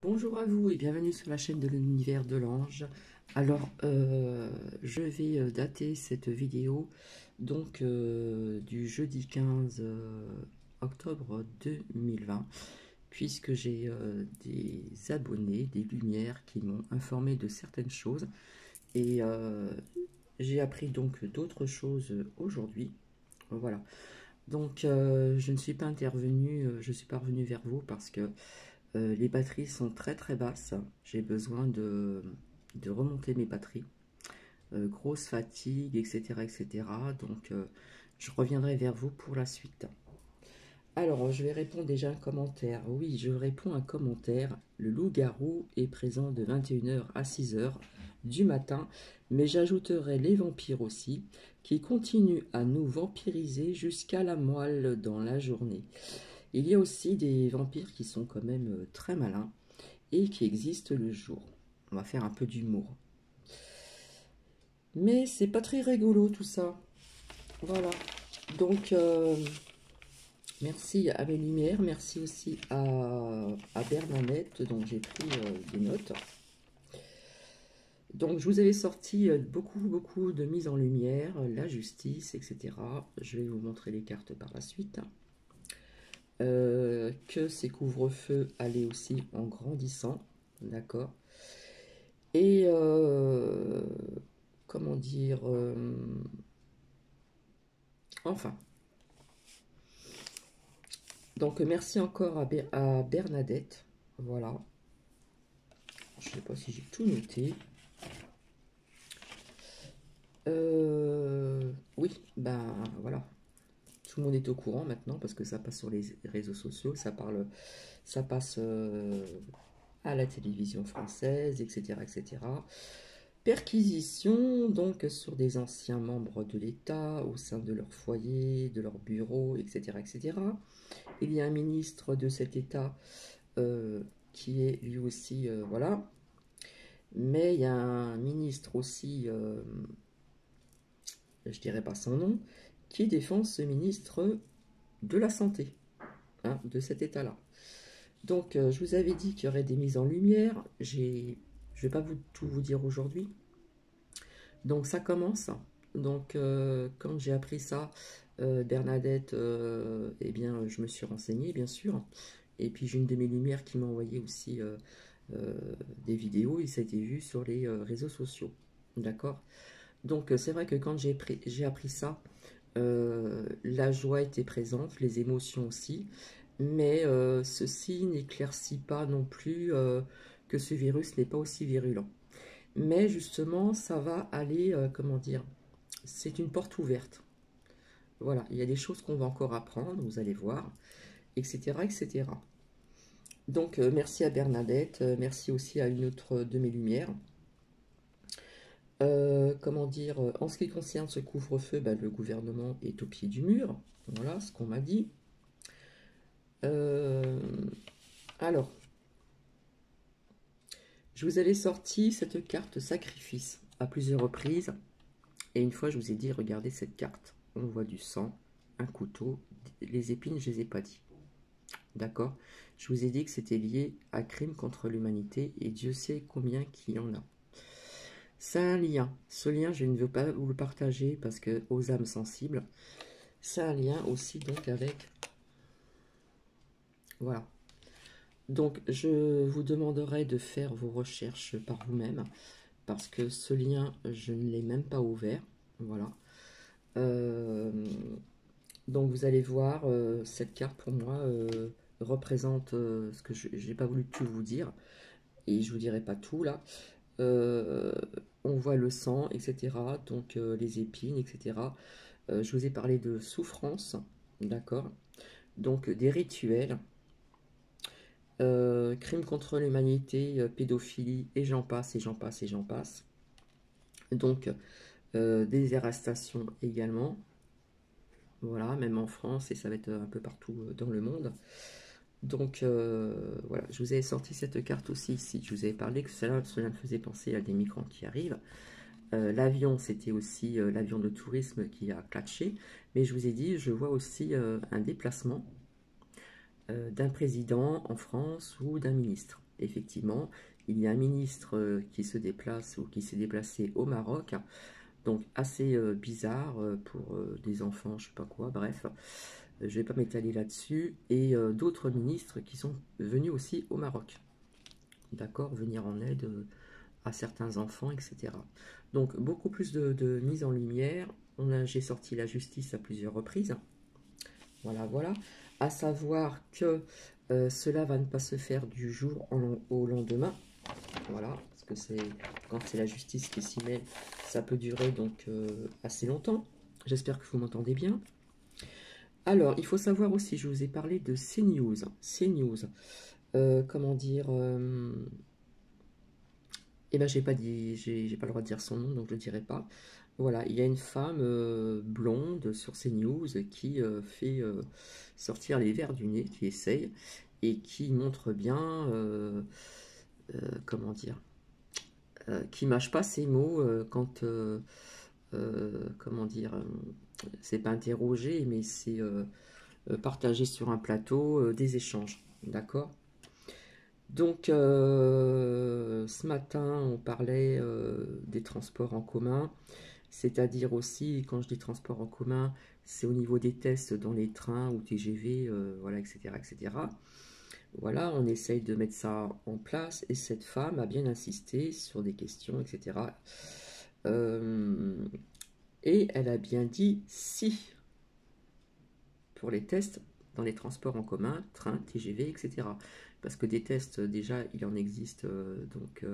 Bonjour à vous et bienvenue sur la chaîne de l'univers de l'ange. Alors, je vais dater cette vidéo donc du jeudi 15 octobre 2020, puisque j'ai des abonnés, des lumières qui m'ont informé de certaines choses et j'ai appris donc d'autres choses aujourd'hui. Voilà. Donc, je ne suis pas intervenue, je ne suis pas revenue vers vous parce que les batteries sont très très basses. J'ai besoin de remonter mes batteries. Grosse fatigue, etc. etc. Donc, je reviendrai vers vous pour la suite. Alors, je vais répondre déjà à un commentaire. Oui, je réponds à un commentaire. Le loup-garou est présent de 21 h à 6 h du matin, mais j'ajouterai les vampires aussi, qui continuent à nous vampiriser jusqu'à la moelle dans la journée. Il y a aussi des vampires qui sont quand même très malins et qui existent le jour. On va faire un peu d'humour. Mais c'est pas très rigolo tout ça. Voilà. Donc, merci à mes lumières. Merci aussi à Bernadette. Donc, j'ai pris des notes. Donc, je vous avais sorti beaucoup de mises en lumière, la justice, etc. Je vais vous montrer les cartes par la suite. Que ces couvre-feux allaient aussi en grandissant. D'accord. Et comment dire, enfin. Donc merci encore à Bernadette. Voilà. Je ne sais pas si j'ai tout noté. Oui, ben voilà. Tout le monde est au courant maintenant parce que ça passe sur les réseaux sociaux, ça passe à la télévision française, etc., etc. Perquisition donc sur des anciens membres de l'État au sein de leur foyer, de leur bureau, etc., etc. Il y a un ministre de cet État qui est lui aussi, voilà. Mais il y a un ministre aussi, je dirais pas son nom, qui défend ce ministre de la Santé, hein, de cet État-là. Donc, je vous avais dit qu'il y aurait des mises en lumière. Je ne vais pas tout vous dire aujourd'hui. Donc, ça commence. Donc, quand j'ai appris ça, Bernadette, eh bien, je me suis renseignée, bien sûr. Et puis, j'ai une de mes lumières qui m'a envoyé aussi des vidéos et ça a été vu sur les réseaux sociaux. D'accord? Donc, c'est vrai que quand j'ai appris ça, la joie était présente, les émotions aussi, mais ceci n'éclaircit pas non plus que ce virus n'est pas aussi virulent. Mais justement, ça va aller, comment dire, c'est une porte ouverte. Voilà, il y a des choses qu'on va encore apprendre, vous allez voir, etc., etc. Donc, merci à Bernadette, merci aussi à une autre de mes lumières. Comment dire, en ce qui concerne ce couvre-feu, bah, le gouvernement est au pied du mur. Voilà ce qu'on m'a dit. Alors, je vous avais sorti cette carte sacrifice à plusieurs reprises. Et une fois, je vous ai dit, regardez cette carte. On voit du sang, un couteau, les épines, je ne les ai pas dit. D'accord? Je vous ai dit que c'était lié à crime contre l'humanité et Dieu sait combien qu'il y en a. C'est un lien. Ce lien, je ne veux pas vous le partager parce que aux âmes sensibles, c'est un lien aussi donc avec... Voilà. Donc, je vous demanderai de faire vos recherches par vous-même parce que ce lien, je ne l'ai même pas ouvert. Voilà. Donc, vous allez voir, cette carte pour moi représente ce que je n'ai pas voulu tout vous dire et je vous dirai pas tout là. On voit le sang, etc. Donc, les épines, etc. Je vous ai parlé de souffrance, d'accord? Donc, des rituels. Crimes contre l'humanité, pédophilie, et j'en passe, et j'en passe, et j'en passe. Donc, des arrestations également. Voilà, même en France, et ça va être un peu partout dans le monde. Donc, voilà, je vous avais sorti cette carte aussi ici. Je vous avais parlé que cela me faisait penser à des migrants qui arrivent. L'avion, c'était aussi l'avion de tourisme qui a catché. Mais je vous ai dit, je vois aussi un déplacement d'un président en France ou d'un ministre. effectivement, il y a un ministre qui se déplace ou qui s'est déplacé au Maroc, donc assez bizarre pour des enfants, je sais pas quoi, bref, je vais pas m'étaler là-dessus, et d'autres ministres qui sont venus aussi au Maroc, d'accord, venir en aide à certains enfants, etc. Donc beaucoup plus de mise en lumière. J'ai sorti la justice à plusieurs reprises. Voilà, voilà. À savoir que cela va ne pas se faire du jour au lendemain. Voilà, parce que quand c'est la justice qui s'y met, ça peut durer donc assez longtemps. J'espère que vous m'entendez bien. Alors, il faut savoir aussi, je vous ai parlé de CNews. CNews, comment dire eh ben, j'ai pas le droit de dire son nom, donc je le dirai pas. Voilà, il y a une femme blonde sur CNews qui fait sortir les vers du nez, qui essaye, et qui montre bien, comment dire, qui mâche pas ses mots quand, comment dire, c'est pas interrogé, mais c'est partagé sur un plateau des échanges, d'accord? Donc, ce matin, on parlait des transports en commun, c'est-à-dire aussi, quand je dis transports en commun, c'est au niveau des tests dans les trains ou TGV, voilà, etc., etc. Voilà, on essaye de mettre ça en place, et cette femme a bien insisté sur des questions, etc. Et elle a bien dit si pour les tests dans les transports en commun, train, TGV, etc. Parce que des tests, déjà, il en existe, donc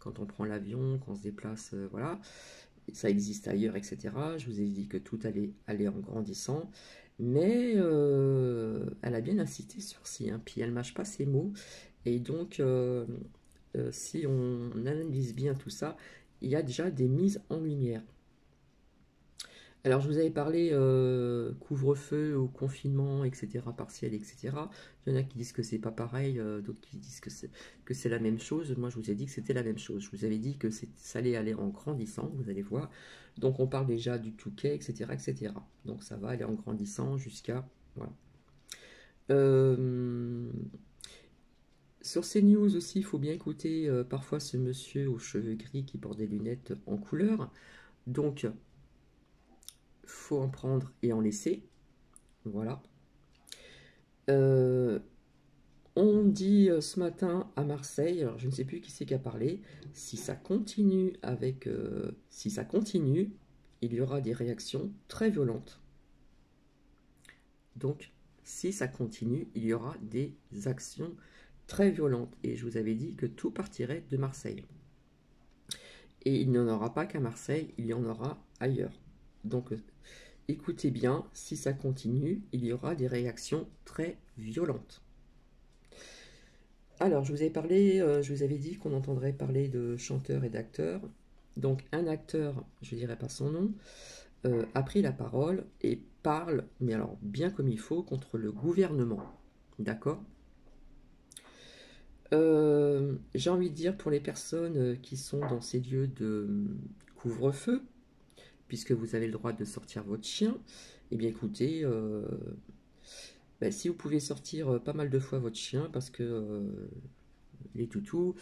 quand on prend l'avion, quand on se déplace, voilà, ça existe ailleurs, etc. Je vous ai dit que tout allait aller en grandissant, mais elle a bien insisté sur si, hein, puis elle ne mâche pas ses mots, et donc si on analyse bien tout ça, il y a déjà des mises en lumière. Alors, je vous avais parlé couvre-feu ou confinement, etc., partiel, etc. Il y en a qui disent que c'est pas pareil, d'autres qui disent que c'est la même chose. Moi, je vous ai dit que c'était la même chose. Je vous avais dit que ça allait aller en grandissant, vous allez voir. Donc, on parle déjà du Touquet, etc., etc. Donc, ça va aller en grandissant jusqu'à... Voilà. Sur CNews aussi, il faut bien écouter parfois ce monsieur aux cheveux gris qui porte des lunettes en couleur. Donc, faut en prendre et en laisser. Voilà. On dit ce matin à Marseille, alors je ne sais plus qui c'est qui a parlé, si ça continue si ça continue, il y aura des réactions très violentes. Donc, si ça continue, il y aura des actions très violentes. Et je vous avais dit que tout partirait de Marseille. Et il n'y en aura pas qu'à Marseille, il y en aura ailleurs. Donc, écoutez bien, si ça continue, il y aura des réactions très violentes. Alors, je vous avais dit qu'on entendrait parler de chanteurs et d'acteurs. Donc, un acteur, je ne dirai pas son nom, a pris la parole et parle, mais alors bien comme il faut, contre le gouvernement. D'accord? J'ai envie de dire pour les personnes qui sont dans ces lieux de couvre-feu, puisque vous avez le droit de sortir votre chien, eh bien écoutez, si vous pouvez sortir pas mal de fois votre chien, parce que les toutous,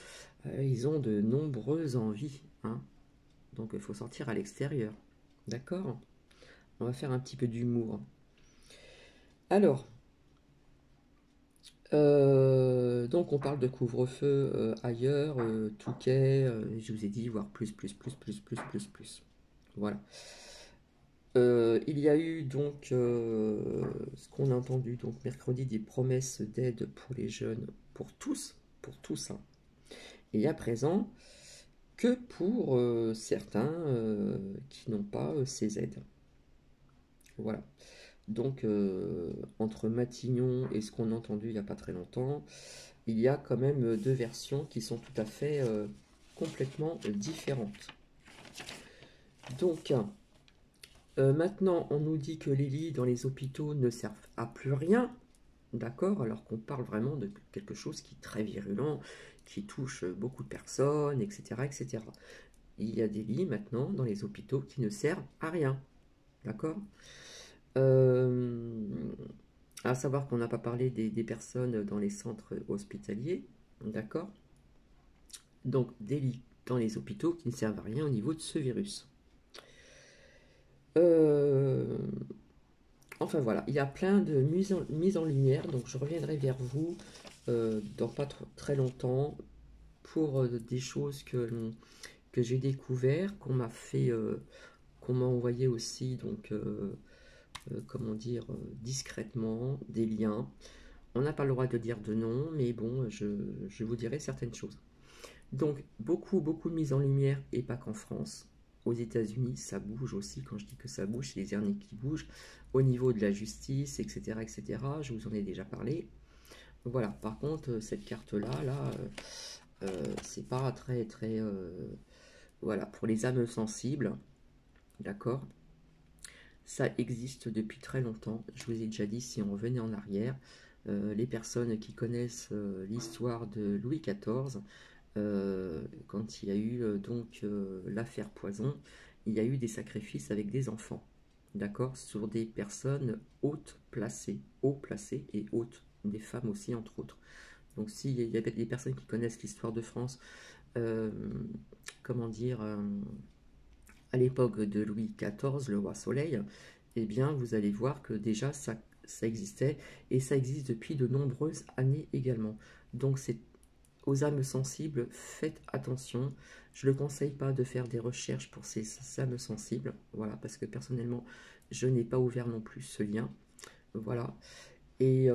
ils ont de nombreuses envies, hein. Donc il faut sortir à l'extérieur. D'accord? On va faire un petit peu d'humour. Alors, donc on parle de couvre-feu ailleurs, Touquet, je vous ai dit, voire plus. Voilà. Il y a eu donc ce qu'on a entendu donc mercredi, des promesses d'aide pour les jeunes, pour tous, hein. Et à présent, que pour certains qui n'ont pas ces aides. Voilà. Donc, entre Matignon et ce qu'on a entendu il n'y a pas très longtemps, il y a quand même deux versions qui sont tout à fait complètement différentes. Donc, maintenant, on nous dit que les lits dans les hôpitaux ne servent à plus rien, d'accord, alors qu'on parle vraiment de quelque chose qui est très virulent, qui touche beaucoup de personnes, etc., etc. Il y a des lits maintenant dans les hôpitaux qui ne servent à rien, d'accord. À savoir qu'on n'a pas parlé des personnes dans les centres hospitaliers, D'accord? Donc, des lits dans les hôpitaux qui ne servent à rien au niveau de ce virus. Enfin voilà, il y a plein de mises en lumière, donc je reviendrai vers vous dans pas très longtemps pour des choses que j'ai découvert, qu'on m'a envoyé aussi, donc comment dire, discrètement, des liens. On n'a pas le droit de dire de nom, mais bon, je vous dirai certaines choses. Donc, beaucoup de mise en lumière, et pas qu'en France. Aux États-Unis, ça bouge aussi. Quand je dis que ça bouge, c'est les derniers qui bougent. Au niveau de la justice, etc., etc., je vous en ai déjà parlé. Voilà, par contre, cette carte-là, c'est pas très... voilà, pour les âmes sensibles, d'accord? Ça existe depuis très longtemps. Je vous ai déjà dit, si on revenait en arrière, les personnes qui connaissent l'histoire de Louis XIV, quand il y a eu l'affaire Poison, il y a eu des sacrifices avec des enfants, d'accord, sur des personnes haut placées et hautes, des femmes aussi entre autres. Donc s'il y a des personnes qui connaissent l'histoire de France, euh, comment dire, à l'époque de Louis XIV, le roi Soleil, eh bien vous allez voir que déjà ça existait et ça existe depuis de nombreuses années également. Donc c'est aux âmes sensibles, faites attention. Je ne conseille pas de faire des recherches pour ces âmes sensibles, voilà, parce que personnellement, je n'ai pas ouvert non plus ce lien, voilà. Et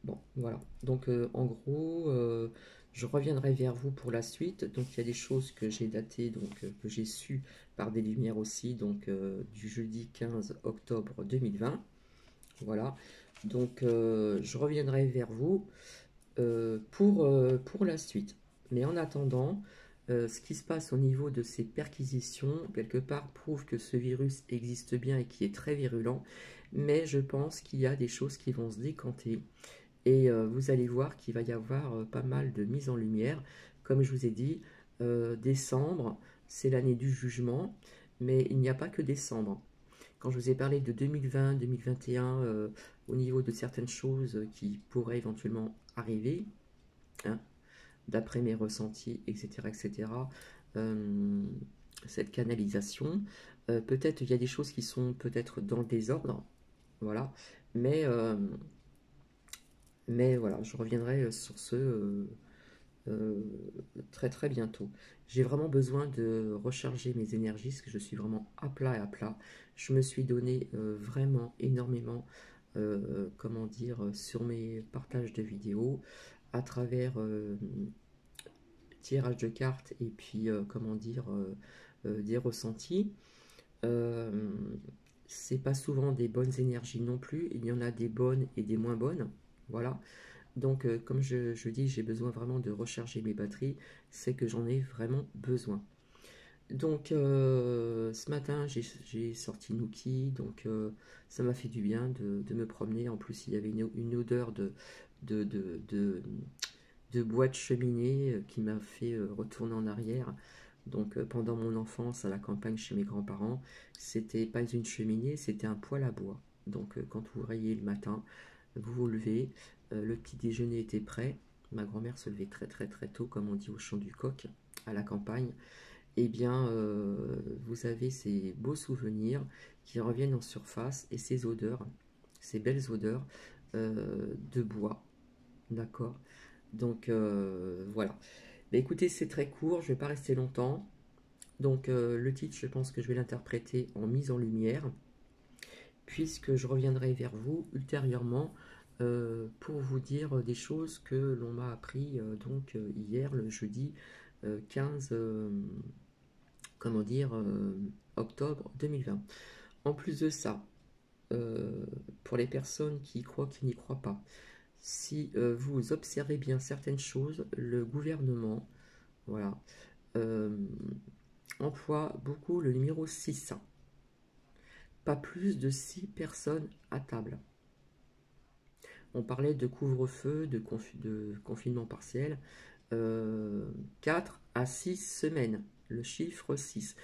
bon, voilà. Donc en gros, je reviendrai vers vous pour la suite. Donc il y a des choses que j'ai datées, donc que j'ai su par des lumières aussi, donc du jeudi 15 octobre 2020. Voilà. Donc je reviendrai vers vous pour la suite. Mais en attendant, ce qui se passe au niveau de ces perquisitions, quelque part, prouve que ce virus existe bien et qui est très virulent. Mais je pense qu'il y a des choses qui vont se décanter. Et vous allez voir qu'il va y avoir pas mal de mises en lumière. Comme je vous ai dit, décembre, c'est l'année du jugement. Mais il n'y a pas que décembre. Quand je vous ai parlé de 2020, 2021, au niveau de certaines choses qui pourraient éventuellement arriver, hein, d'après mes ressentis, etc., etc., cette canalisation, peut-être il y a des choses qui sont peut-être dans le désordre, voilà, mais, mais voilà, je reviendrai sur ce très bientôt. J'ai vraiment besoin de recharger mes énergies, parce que je suis vraiment à plat et à plat. Je me suis donné vraiment énormément, comment dire, sur mes partages de vidéos, à travers tirage de cartes et puis, comment dire, des ressentis. Euh, c'est pas souvent des bonnes énergies non plus, il y en a des bonnes et des moins bonnes, voilà. Donc, comme je dis, j'ai besoin vraiment de recharger mes batteries, c'est que j'en ai vraiment besoin. Donc, ce matin, j'ai sorti Nookie, donc ça m'a fait du bien de me promener. En plus, il y avait une odeur de, de, de, de bois de cheminée qui m'a fait retourner en arrière. Donc, pendant mon enfance à la campagne chez mes grands-parents, c'était pas une cheminée, c'était un poêle à bois. Donc, quand vous réveillez le matin, vous vous levez, le petit déjeuner était prêt. Ma grand-mère se levait très tôt, comme on dit au champ du coq, à la campagne. Eh bien, vous avez ces beaux souvenirs qui reviennent en surface et ces odeurs, ces belles odeurs de bois, d'accord? Donc, voilà. Bah, écoutez, c'est très court, je ne vais pas rester longtemps. Donc, le titre, je pense que je vais l'interpréter en mise en lumière, puisque je reviendrai vers vous ultérieurement pour vous dire des choses que l'on m'a appris hier, le jeudi 15 comment dire, octobre 2020. En plus de ça, pour les personnes qui croient, qui n'y croient pas, si vous observez bien certaines choses, le gouvernement, voilà, euh, emploie beaucoup le numéro 6. Pas plus de 6 personnes à table. On parlait de couvre-feu, de confinement partiel. 4 à 6 semaines, le chiffre 6.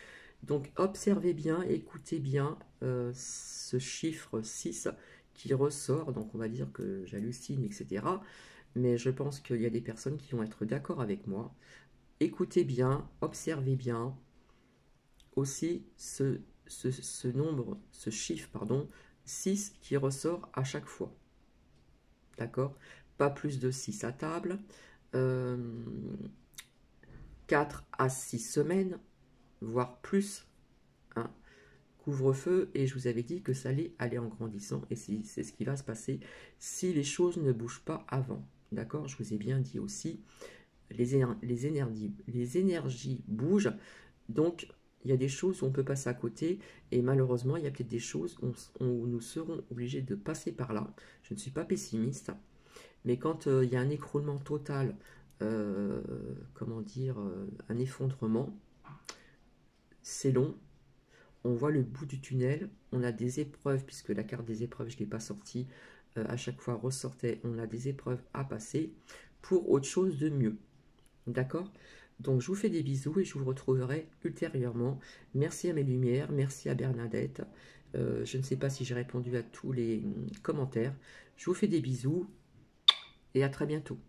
Donc observez bien, écoutez bien ce chiffre 6 qui ressort, donc on va dire que j'hallucine, etc. mais je pense qu'il y a des personnes qui vont être d'accord avec moi. Écoutez bien, observez bien. Aussi, ce nombre, ce chiffre, pardon, 6 qui ressort à chaque fois. D'accord? Pas plus de 6 à table. 4 à 6 semaines, voire plus. Hein. Couvre-feu, et je vous avais dit que ça allait aller en grandissant, et c'est ce qui va se passer si les choses ne bougent pas avant. D'accord? Je vous ai bien dit aussi, les énergies bougent, donc il y a des choses où on peut passer à côté, et malheureusement, il y a peut-être des choses où nous serons obligés de passer par là. Je ne suis pas pessimiste, mais quand il y a un écroulement total, comment dire, un effondrement, c'est long. On voit le bout du tunnel, on a des épreuves, puisque la carte des épreuves, je ne l'ai pas sortie, à chaque fois ressortait, on a des épreuves à passer pour autre chose de mieux. D'accord? Donc je vous fais des bisous et je vous retrouverai ultérieurement. Merci à mes lumières, merci à Bernadette. Je ne sais pas si j'ai répondu à tous les commentaires. Je vous fais des bisous et à très bientôt.